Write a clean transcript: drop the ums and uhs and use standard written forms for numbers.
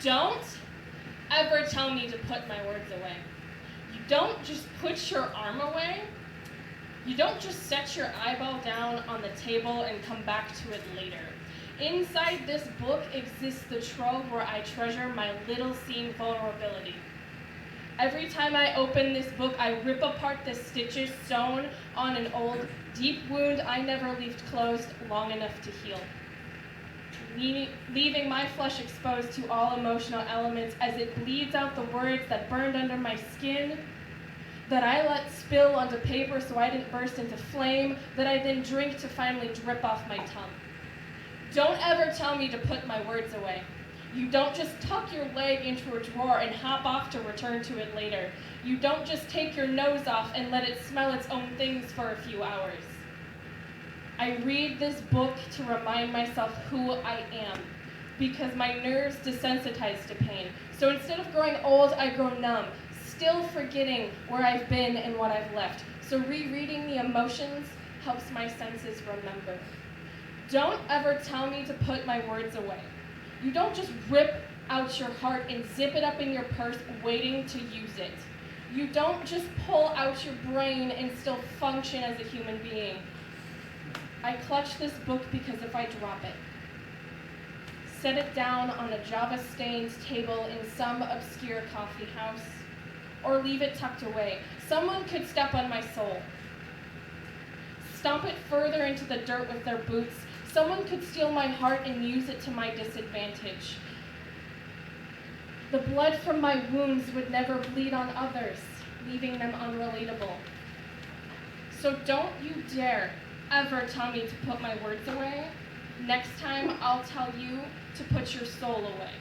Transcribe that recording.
Don't ever tell me to put my words away. You don't just put your arm away. You don't just set your eyeball down on the table and come back to it later. Inside this book exists the trove where I treasure my little seen vulnerability. Every time I open this book, I rip apart the stitches sewn on an old, deep wound I never left closed long enough to heal. Leaving my flesh exposed to all emotional elements as it bleeds out the words that burned under my skin, that I let spill onto paper so I didn't burst into flame, that I then drink to finally drip off my tongue. Don't ever tell me to put my words away. You don't just tuck your leg into a drawer and hop off to return to it later. You don't just take your nose off and let it smell its own things for a few hours. I read this book to remind myself who I am, because my nerves desensitize to pain. So instead of growing old, I grow numb, still forgetting where I've been and what I've left. So rereading the emotions helps my senses remember. Don't ever tell me to put my words away. You don't just rip out your heart and zip it up in your purse waiting to use it. You don't just pull out your brain and still function as a human being. I clutch this book because if I drop it, set it down on a Java-stained table in some obscure coffee house, or leave it tucked away, someone could step on my soul, stomp it further into the dirt with their boots. Someone could steal my heart and use it to my disadvantage. The blood from my wounds would never bleed on others, leaving them unrelatable. So don't you dare ever tell me to put my words away. Next time, I'll tell you to put your soul away.